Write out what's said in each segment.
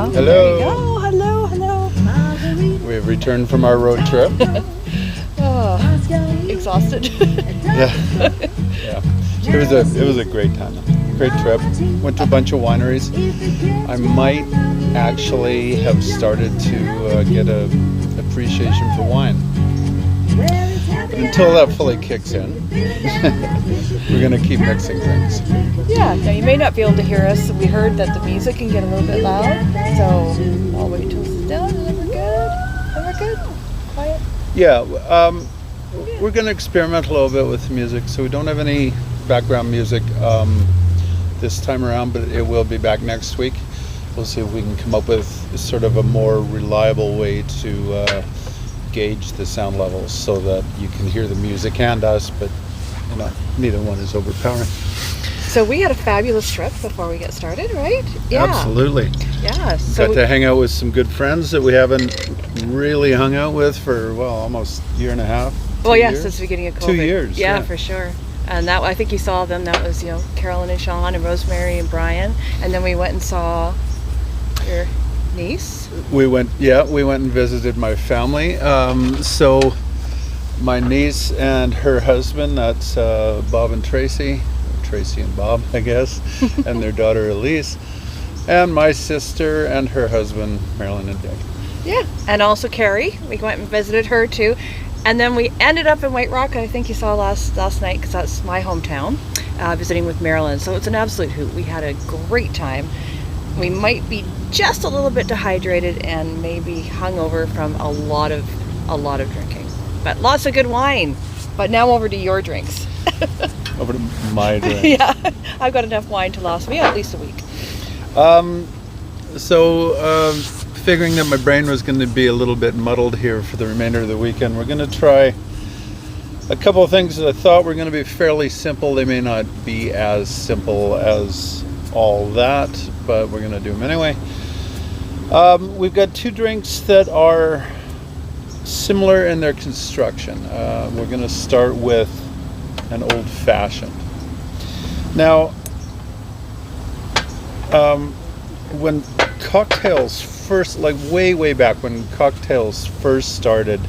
Oh, Hello. there you go. Hello, hello. We've returned from our road trip. Oh, exhausted. Yeah. Yeah. It was a great time. Great trip. Went to a bunch of wineries. I might actually have started to get a appreciation for wine. Until that fully kicks in, we're going to keep mixing things. Yeah, now you may not be able to hear us. We heard that the music can get a little bit loud, so I'll wait till it's down and then we're good. Then we're good. Quiet. Yeah, we're going to experiment a little bit with the music, so we don't have any background music this time around, but it will be back next week. We'll see if we can come up with sort of a more reliable way to gauge the sound levels so that you can hear the music and us, but you know, neither one is overpowering. So we had a fabulous trip before we get started, right? Yeah. Absolutely. Yeah. So Got to hang out with some good friends that we haven't really hung out with for, well, almost a year and a half. Well, yeah, years? since the beginning of COVID. 2 years. Yeah, for sure. And that, I think you saw them. That was, Carolyn and Sean and Rosemary and Brian. And then we went and saw your niece. We went and visited my family. So my niece and her husband, that's Bob and Tracy and Bob, I guess, and their daughter Elise, and my sister and her husband, Marilyn and Dick. Yeah, and also Carrie. We went and visited her too. And then we ended up in White Rock, I think you saw last night, because that's my hometown, visiting with Marilyn. So it's an absolute hoot. We had a great time. We might be just a little bit dehydrated and maybe hungover from a lot of drinking, but lots of good wine. But now over to your drinks. Over to my drink. Yeah, I've got enough wine to last me at least a week. Figuring that my brain was going to be a little bit muddled here for the remainder of the weekend, we're going to try a couple of things that I thought were going to be fairly simple. They may not be as simple as all that, but we're going to do them anyway. We've got two drinks that are similar in their construction. We're going to start with an Old Fashioned. Now, when cocktails first, like way back when cocktails first started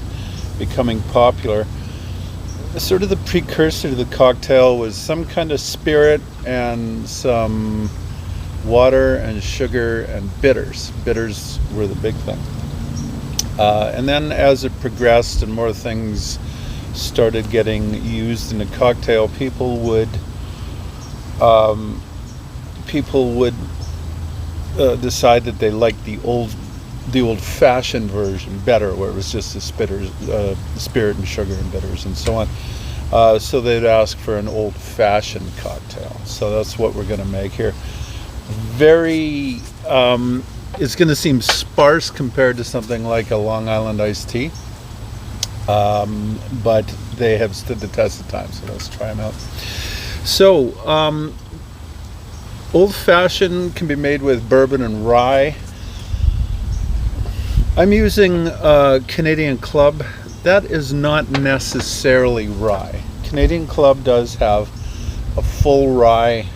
becoming popular, sort of the precursor to the cocktail was some kind of spirit and some water and sugar and bitters. Bitters were the big thing. And then as it progressed and more things started getting used in a cocktail, people would decide that they liked the old-fashioned version better, where it was just the spirit and sugar and bitters and so on. So they'd ask for an old-fashioned cocktail. So that's what we're going to make here. Very, it's going to seem sparse compared to something like a Long Island iced tea, but they have stood the test of time. So let's try them out. So, Old Fashioned can be made with bourbon and rye. I'm using Canadian Club. That is not necessarily rye. Canadian Club does have a full rye,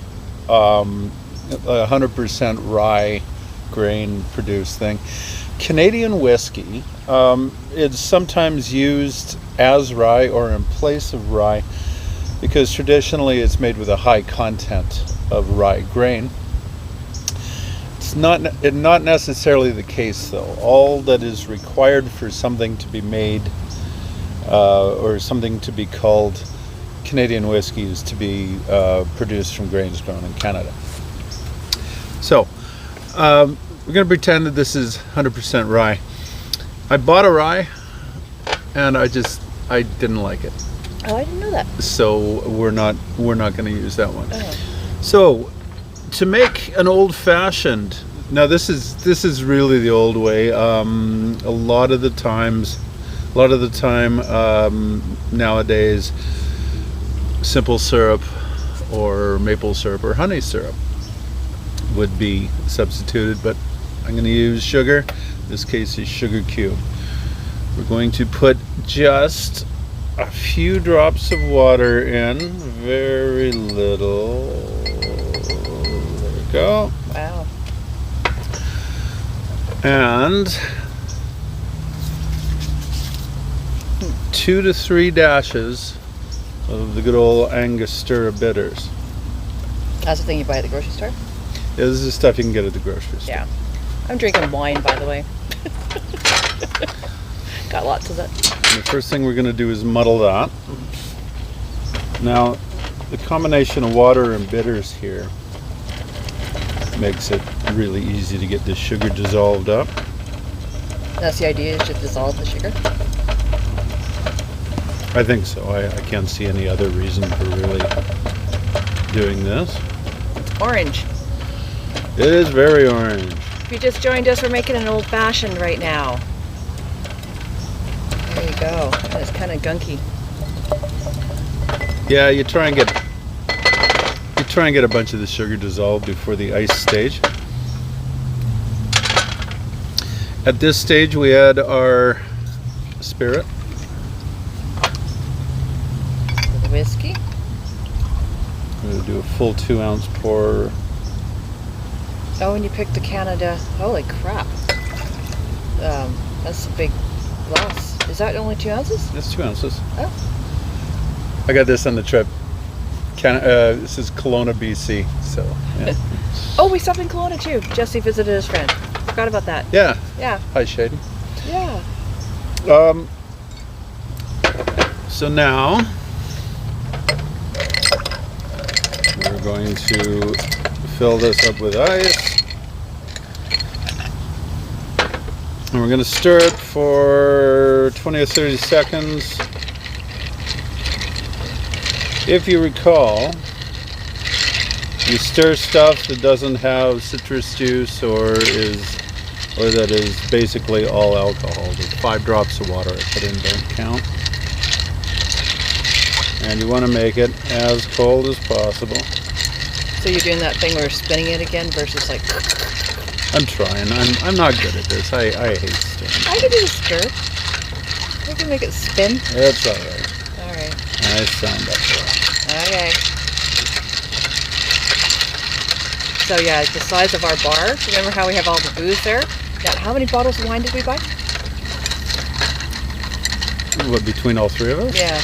100% rye grain produced thing. Canadian whiskey is sometimes used as rye or in place of rye because traditionally it's made with a high content of rye grain. It's not necessarily the case though. All that is required for something to be made or something to be called Canadian whiskey is to be produced from grains grown in Canada. So we're going to pretend that this is 100% rye. I bought a rye and I didn't like it. Oh, I didn't know that. So we're not going to use that one. Oh. So to make an Old Fashioned, now this is really the old way. A lot of the time nowadays, simple syrup or maple syrup or honey syrup would be substituted, but I'm going to use sugar. In this case is sugar cube. We're going to put just a few drops of water in, very little. There we go. Wow. And 2 to 3 dashes of the good old Angostura bitters. That's the thing you buy at the grocery store? Yeah, this is the stuff you can get at the grocery store. Yeah. I'm drinking wine, by the way. Got lots of it. And the first thing we're going to do is muddle that. Now, the combination of water and bitters here makes it really easy to get the sugar dissolved up. That's the idea, is to dissolve the sugar? I think so. I can't see any other reason for really doing this. It's orange. It is very orange. If you just joined us, we're making an Old Fashioned right now. There you go. And it's kind of gunky. Yeah, you try and get a bunch of the sugar dissolved before the ice stage. At this stage, we add our spirit. The whiskey. We're going to do a full 2-ounce pour. Oh, and you picked the Canada. Holy crap. That's a big glass. Is that only 2 ounces? That's 2 ounces. Oh. I got this on the trip. This is Kelowna, BC. So, yeah. Oh, we stopped in Kelowna too. Jesse visited his friend. Forgot about that. Yeah. Yeah. Hi, Shady. Yeah. So now we're going to fill this up with ice. And we're going to stir it for 20 or 30 seconds. If you recall, you stir stuff that doesn't have citrus juice or that is basically all alcohol. The 5 drops of water I put in don't count. And you want to make it as cold as possible. So you're doing that thing where you're spinning it again versus like... I'm trying. I'm not good at this. I hate stirring. I can do the stir. I can make it spin. That's all right. All right. I signed up for it. Okay. So yeah, it's the size of our bar. Remember how we have all the booze there? Now, how many bottles of wine did we buy? What, between all 3 of us? Yeah.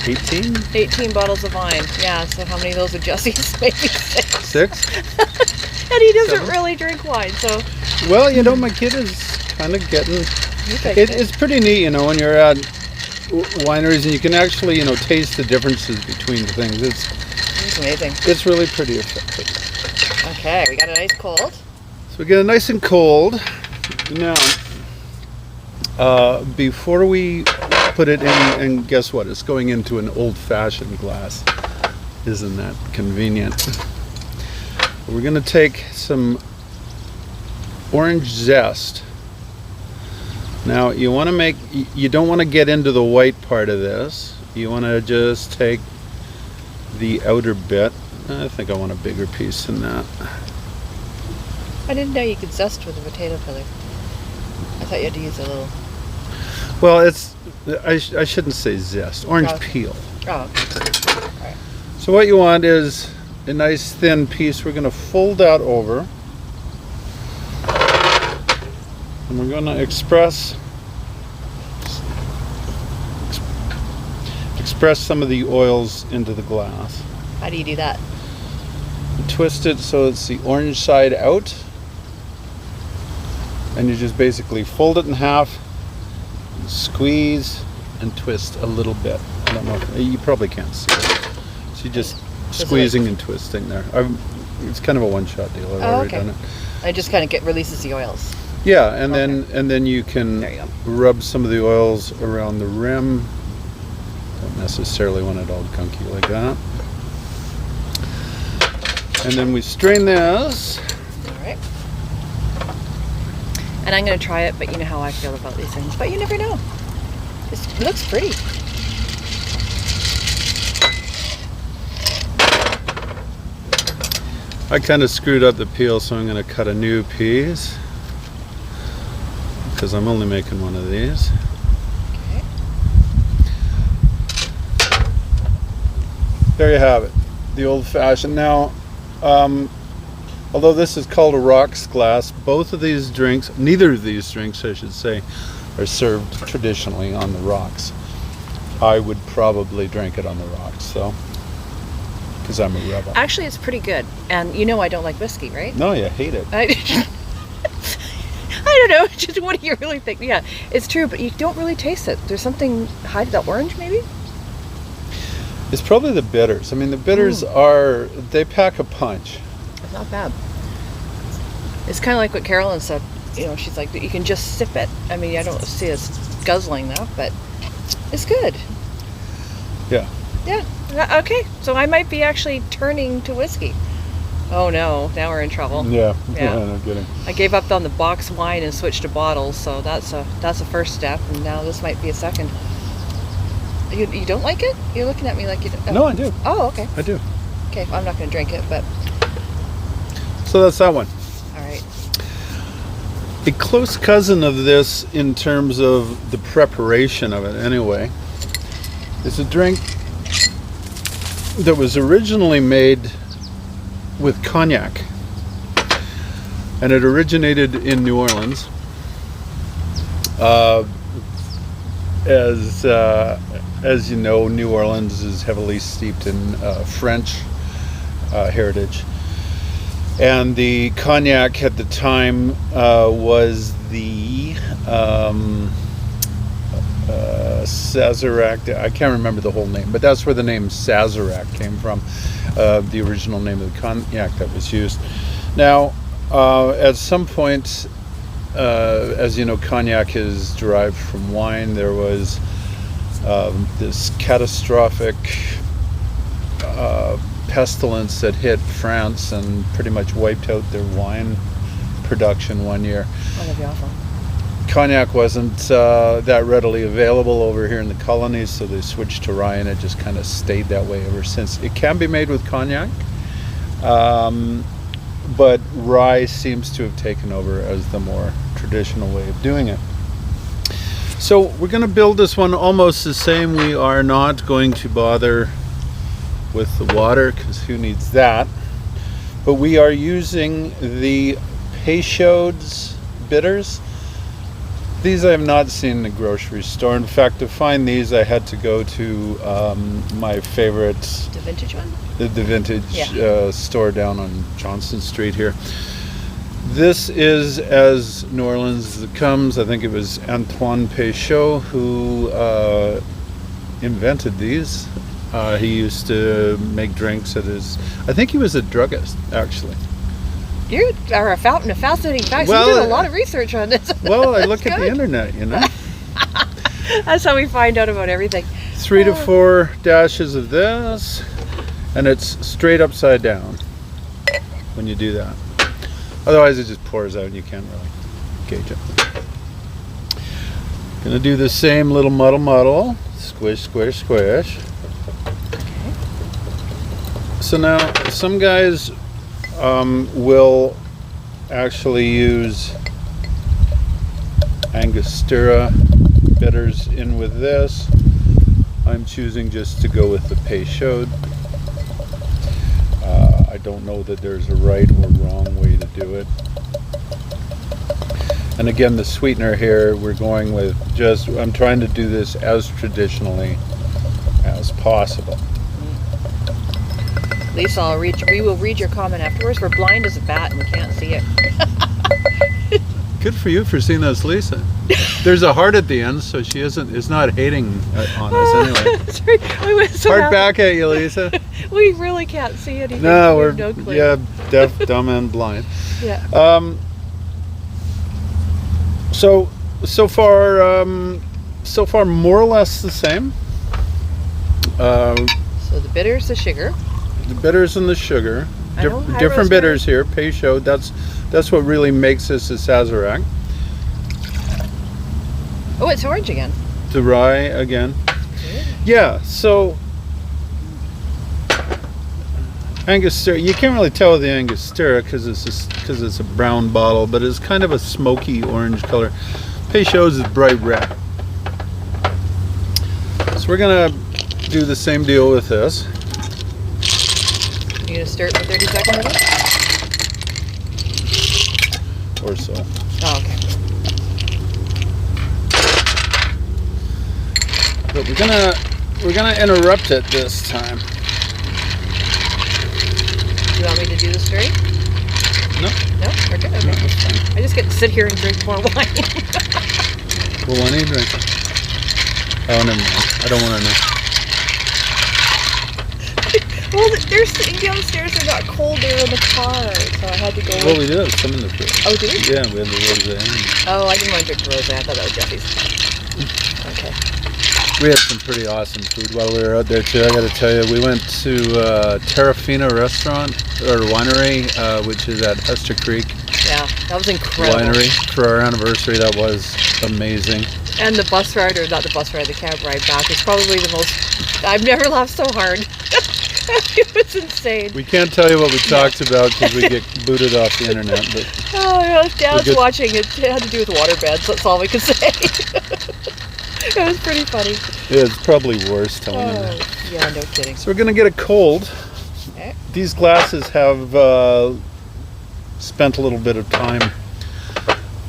18? 18 bottles of wine. Yeah, so how many of those would Jesse's? Maybe 6. 6? And he doesn't 7? really drink wine, so... Well, you know, my kid is kind of getting... Okay. It's pretty neat, you know, when you're at wineries and you can actually, you know, taste the differences between the things. It's amazing. It's really pretty effective. Okay, we got it ice cold. So we get it nice and cold. Now, before we put it in, and guess what? It's going into an Old Fashioned glass. Isn't that convenient? We're going to take some orange zest. Now, you don't want to get into the white part of this. You want to just take the outer bit. I think I want a bigger piece than that. I didn't know you could zest with a potato peeler. I thought you had to use a little... Well, I shouldn't say zest, orange peel. Oh, okay. All right. So what you want is a nice thin piece. We're going to fold that over. And we're going to express some of the oils into the glass. How do you do that? Twist it so it's the orange side out. And you just basically fold it in half, squeeze, and twist a little bit. I don't know if, you probably can't see it. So you're just squeezing and twisting there. It's kind of a one-shot deal. I've already done it. It just kind of releases the oils. Yeah, and then you can rub some of the oils around the rim. Don't necessarily want it all gunky like that. And then we strain this. All right. And I'm going to try it, but you know how I feel about these things. But you never know. It looks pretty. I kind of screwed up the peel, so I'm going to cut a new piece. Because I'm only making one of these. Okay. There you have it. The Old Fashioned. Now, Although this is called a rocks glass, both of these drinks, neither of these drinks, I should say, are served traditionally on the rocks. I would probably drink it on the rocks, though, because I'm a rebel. Actually, it's pretty good. And you know I don't like whiskey, right? No, you hate it. I don't know. Just what do you really think? Yeah, it's true, but you don't really taste it. There's something high to the orange, maybe? It's probably the bitters. I mean, the bitters they pack a punch. It's not bad. It's kind of like what Carolyn said. You know, she's like, you can just sip it. I mean, I don't see us guzzling that, but it's good. Yeah. Yeah. Okay. So I might be actually turning to whiskey. Oh no! Now we're in trouble. Yeah. No kidding. I gave up on the box wine and switched to bottles, so that's a first step, and now this might be a second. You don't like it? You're looking at me like you don't. No, I do. Oh, okay. I do. Okay, well, I'm not going to drink it, but. So that's that one. All right. A close cousin of this in terms of the preparation of it anyway is a drink that was originally made with cognac, and it originated in New Orleans as you know, New Orleans is heavily steeped in French heritage. And the cognac at the time was the Sazerac. I can't remember the whole name, but that's where the name Sazerac came from, the original name of the cognac that was used. Now, at some point, as you know, cognac is derived from wine. There was this catastrophic pestilence that hit France and pretty much wiped out their wine production one year. Oh, that'd be awful. Cognac wasn't that readily available over here in the colonies, so they switched to rye, and it just kind of stayed that way ever since. It can be made with cognac, but rye seems to have taken over as the more traditional way of doing it. So we're going to build this one almost the same. We are not going to bother with the water, because who needs that? But we are using the Peychaud's bitters. These I have not seen in the grocery store. In fact, to find these, I had to go to my favorite, The vintage one? the vintage store down on Johnson Street here. This is as New Orleans as it comes. I think it was Antoine Peychaud who invented these. He used to make drinks at his... I think he was a druggist, actually. You are a fountain of fascinating facts. Well, you did a lot of research on this. Well, I look at the internet, you know. That's how we find out about everything. 3 to 4 dashes of this, and it's straight upside down when you do that. Otherwise, it just pours out and you can't really gauge it. Gonna do the same little muddle. Squish, squish, squish. So now, some guys will actually use Angostura bitters in with this. I'm choosing just to go with the Peychaud. I don't know that there's a right or wrong way to do it. And again, the sweetener here, we're going with just, I'm trying to do this as traditionally as possible. Lisa, we will read your comment afterwards. We're blind as a bat and we can't see it. Good for you for seeing this, Lisa. There's a heart at the end, so she is not hating on us anyway. Sorry, we went so Heart back at you, Lisa. We really can't see anything. No, We we're have no clue. deaf, dumb, and blind. Yeah. So far more or less the same. So the bitters, the sugar. The bitters and the sugar. I know, high Different rosemary. bitters here. Peychaud. That's what really makes this a Sazerac. Oh, it's orange again. The rye again. Yeah. So Angostura. You can't really tell with the Angostura because it's a brown bottle, but it's kind of a smoky orange color. Peychaud's is bright red. So we're gonna do the same deal with this. You gonna stir it for 30 seconds? or so. Oh, okay. But we're gonna interrupt it this time. Do you want me to do the stirring? No. No? We're good? Okay. No, that's fine. I just get to sit here and drink more wine. Well, why don't you drink it? Oh, never mind. I don't want to know. Well, they're sitting downstairs. They got cold. They were in the car, so I had to go. Well, we did have some in the fridge. Oh, did we? Yeah, we had the rosé. Oh, I didn't want to drink the rosé. I thought that was Jeffy's. Okay. We had some pretty awesome food while we were out there too. I got to tell you, we went to Terrafina restaurant or winery, which is at Hester Creek Yeah, that was incredible. Winery for our anniversary. That was amazing. And the bus ride, or not the bus ride, the cab ride back was probably the most. I've never laughed so hard. It was insane. We can't tell you what we talked about because we get booted off the internet. But Oh, yeah, Dad's watching. It had to do with waterbeds. That's all we could say. It was pretty funny. yeah, it's probably worse telling you that. Oh, yeah, no kidding. So we're gonna get a cold. Okay. These glasses have spent a little bit of time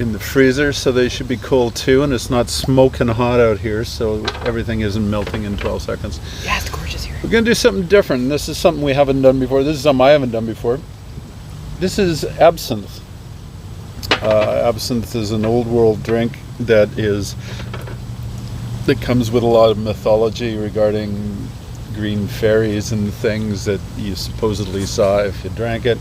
in the freezer, so they should be cold too, and it's not smoking hot out here, so everything isn't melting in 12 seconds. Yeah, it's gorgeous here. We're going to do something different. This is something we haven't done before. This is something I haven't done before. This is absinthe. Absinthe is an old world drink that comes with a lot of mythology regarding green fairies and things that you supposedly saw if you drank it.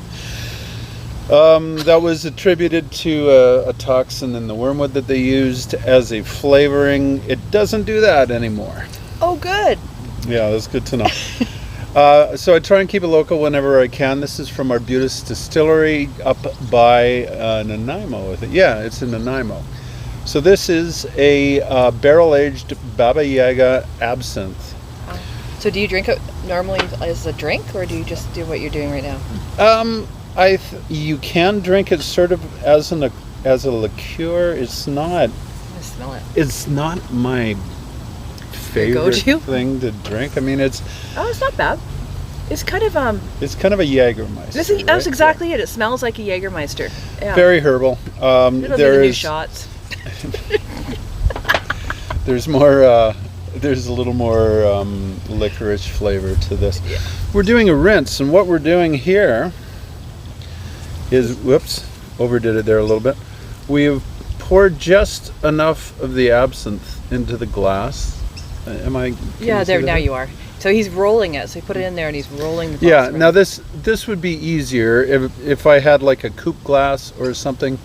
That was attributed to a toxin in the wormwood that they used as a flavoring. It doesn't do that anymore. Oh, good. Yeah, that's good to know. So I try and keep it local whenever I can. This is from Arbutus Distillery up by Nanaimo, I think. Yeah, it's in Nanaimo. So this is a barrel-aged Baba Yaga absinthe. So do you drink it normally as a drink, or do you just do what you're doing right now? You can drink it sort of as a liqueur. It's not. I smell it. It's not my favorite go-to? thing to drink. I mean, it's not bad. It's kind of It's kind of a Jägermeister. That's exactly it. It smells like a Jägermeister. Yeah. Very herbal. It'll be the new shots. There's more. There's a little more licorice flavor to this. Yeah. We're doing a rinse, and what we're doing here is, whoops, overdid it there a little bit. We've poured just enough of the absinthe into the glass. Am I? Yeah, there. Now you are. So he's rolling it. So he put it in there, and he's rolling the glass. Yeah. around. Now this would be easier if I had like a coupe glass or something.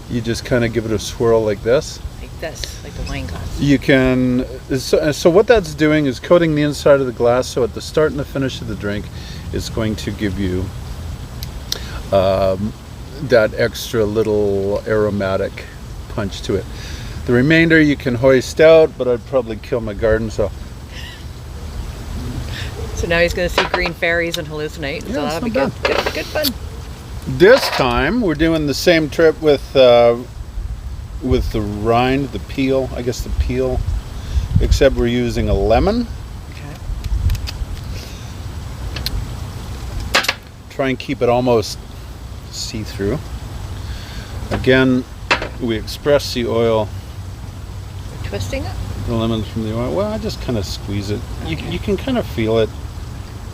You just kind of give it a swirl like this. Like this, like the wine glass. You can, so what that's doing is coating the inside of the glass, so at the start and the finish of the drink, it's going to give you that extra little aromatic punch to it. The remainder you can hoist out, but I'd probably kill my garden, so. So now he's going to see green fairies and hallucinate. So Yeah, that'll be it's good. not Good fun. This time we're doing the same trip with the rind, the peel, I guess the peel, except we're using a lemon. Okay. Try and keep it almost see-through. Again, we express the oil, We're twisting it. the lemon from the oil. Well, I just kind of squeeze it. Okay. You can kind of feel it.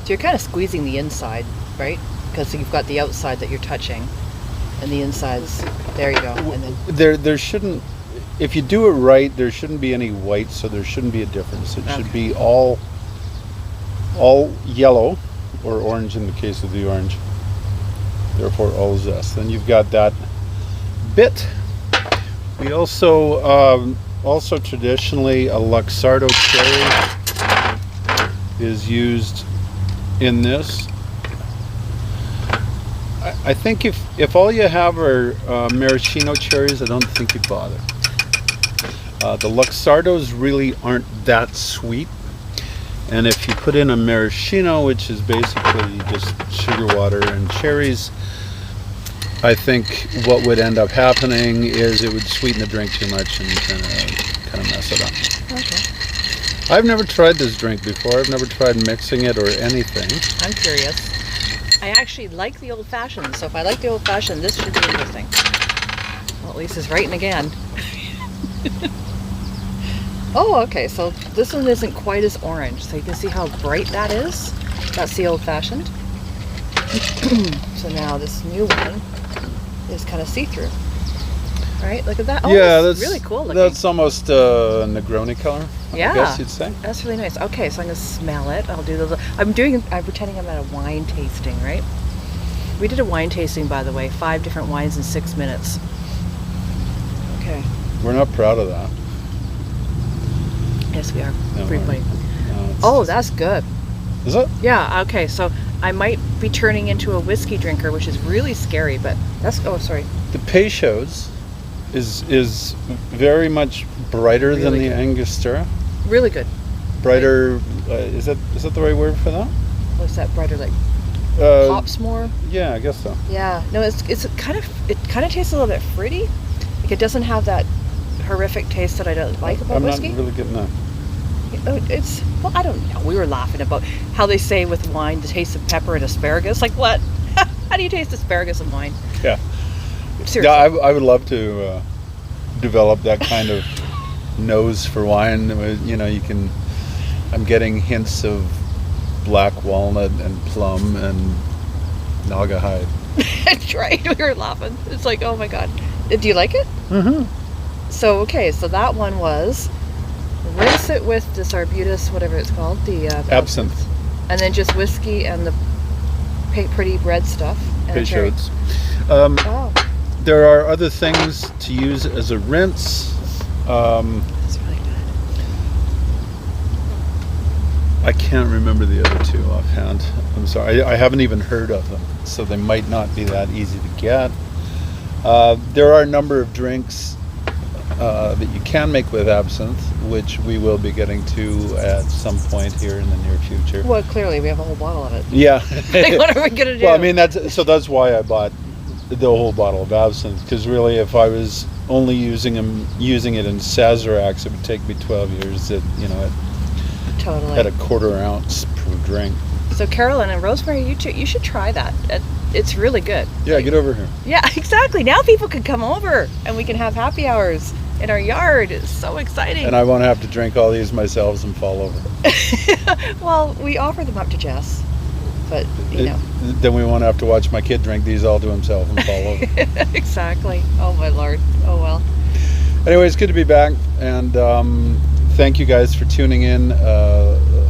So you're kind of squeezing the inside, right? Because you've got the outside that you're touching, and the inside's, there you go. And then There shouldn't, if you do it right, there shouldn't be any white, so there shouldn't be a difference. It should be all yellow, or orange in the case of the orange. Therefore, all zest. Then you've got that bit. We also traditionally a Luxardo cherry is used in this. I think if all you have are maraschino cherries, I don't think you'd bother. The Luxardos really aren't that sweet, and if you put in a maraschino, which is basically just sugar water and cherries, I think what would end up happening is it would sweeten the drink too much and kind of mess it up. okay. I've never tried this drink before. I've never tried mixing it or anything. I'm curious. I actually like the Old Fashioned, so if I like the Old Fashioned, this should be interesting. Well, Lisa's writing again. Oh, okay, so this one isn't quite as orange, so you can see how bright that is. That's the Old Fashioned. So now this new one is kind of see-through. Right, look at that. Oh, yeah, that's really cool looking. That's almost a Negroni color, yeah, I guess you'd say. That's really nice. Okay, so I'm going to smell it. I'll do those. I'm pretending I'm at a wine tasting, right? We did a wine tasting, by the way, 5 different wines in 6 minutes. Okay. We're not proud of that. Yes, we are. No, Briefly. No, Oh, that's good. Is it? Yeah, okay, so I might be turning into a whiskey drinker, which is really scary, but that's, oh, sorry. The Peychaud's is very much brighter Really than the good. Angostura. Really good. Brighter, is that the right word for that? What's that, brighter, like pops more? Yeah, I guess so. Yeah, no, it kind of tastes a little bit fruity. Like it doesn't have that horrific taste that I don't like about I'm whiskey. not really getting that. Well, I don't know. We were laughing about how they say with wine the taste of pepper and asparagus. Like what? How do you taste asparagus in wine? Yeah. Seriously. Yeah, I would love to develop that kind of nose for wine. You know, I'm getting hints of black walnut and plum and Naugahyde. That's right. We were laughing. It's like, oh my god. Do you like it? Mm-hmm. So okay, so that one was rinse it with this Arbutus, whatever it's called, the Absinthe. and then just whiskey and the pretty red stuff. And a cherry. Peychaud's. Oh, There are other things to use as a rinse. that's really good. I can't remember the other two offhand. I'm sorry. I haven't even heard of them, so they might not be that easy to get. There are a number of drinks that you can make with absinthe, which we will be getting to at some point here in the near future. Well, clearly we have a whole bottle of it. Yeah. Like, what are we gonna do? Well, I mean, that's why I bought the whole bottle of absinthe, because really, if I was only using it in Sazeracs, it would take me 12 years totally. at a quarter ounce per drink. So Carolyn and Rosemary, you should try that. It's really good. Yeah, get over here. Yeah, exactly. Now people can come over and we can have happy hours in our yard. It's so exciting. And I won't have to drink all these myself and fall over. Well, we offer them up to Jess, but Then we won't have to watch my kid drink these all to himself and fall over. Exactly. Oh my lord. Oh well. Anyway, it's good to be back, and thank you guys for tuning in.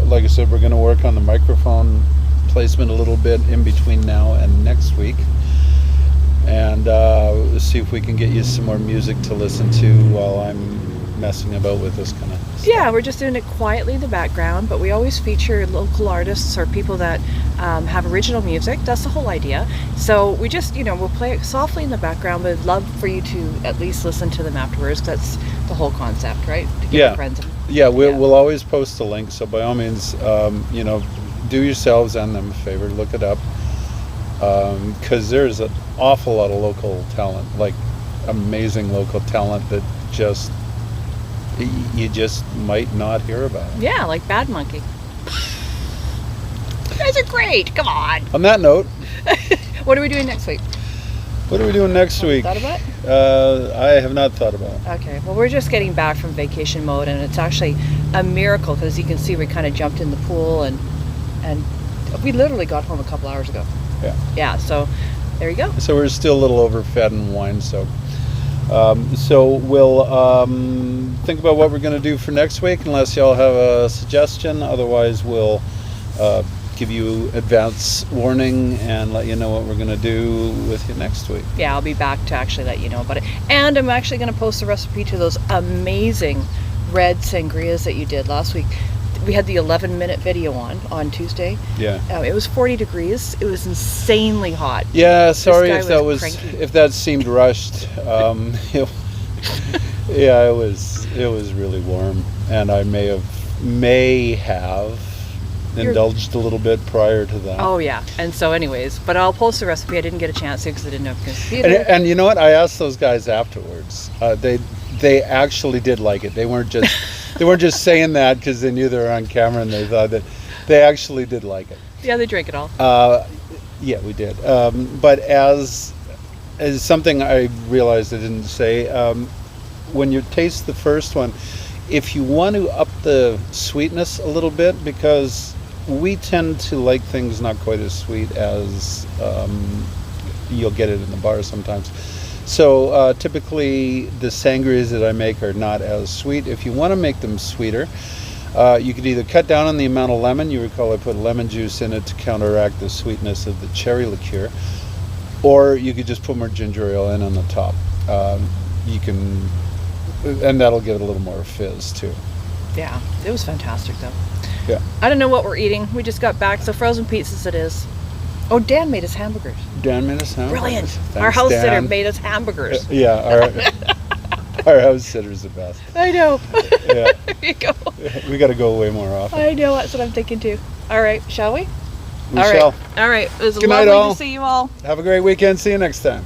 Like I said, we're going to work on the microphone placement a little bit in between now and next week, and see if we can get you some more music to listen to while I'm messing about with this kind of stuff. Yeah, we're just doing it quietly in the background, but we always feature local artists or people that have original music. That's the whole idea. So we just, we'll play it softly in the background, but I'd love for you to at least listen to them afterwards. That's the whole concept, right? To give your friends. Yeah, we'll always post a link. So by all means, do yourselves and them a favor, look it up, because there's an awful lot of local talent, like amazing local talent that you just might not hear about. Yeah, like Bad Monkey. You guys are great. Come on. On that note, what are we doing next week? What are we doing next week? Thought about it? I have not thought about it. Okay, well, we're just getting back from vacation mode, and it's actually a miracle because you can see we kind of jumped in the pool, and we literally got home a couple hours ago. Yeah. Yeah, so there you go. So we're still a little overfed and wine soaked. So we'll think about what we're going to do for next week, unless y'all have a suggestion. Otherwise, we'll give you advance warning and let you know what we're going to do with you next week. Yeah, I'll be back to actually let you know about it. And I'm actually going to post the recipe to those amazing red sangrias that you did last week. We had the 11-minute video on Tuesday. Yeah. It was 40 degrees. It was insanely hot. Yeah, sorry if cranky. if that seemed rushed. It was really warm, and I may have indulged a little bit prior to that. Oh yeah, and so anyways, but I'll post the recipe. I didn't get a chance to because I didn't know if it was computer. And you know what? I asked those guys afterwards. They actually did like it. They weren't just saying that because they knew they were on camera and they thought that. They actually did like it. Yeah, they drank it all. Yeah, we did. But as is something I realized I didn't say. When you taste the first one, if you want to up the sweetness a little bit, because we tend to like things not quite as sweet as you'll get it in the bar sometimes. So typically the sangrias that I make are not as sweet. If you want to make them sweeter, you could either cut down on the amount of lemon. You recall I put lemon juice in it to counteract the sweetness of the cherry liqueur. Or you could just put more ginger ale in on the top. You can, and that'll give it a little more fizz too. Yeah, it was fantastic though. Yeah. I don't know what we're eating. We just got back, so frozen pizzas it is. Oh, Dan made us hamburgers. Dan made us hamburgers. Brilliant. Thanks, Our house sitter Dan. made us hamburgers. Yeah, our house sitter's the best. I know. Yeah. There you go. We got to go way more often. I know, that's what I'm thinking too. All right, shall we? We All shall. right. All right. It was Good night, lovely all. to see you all. Have a great weekend. See you next time.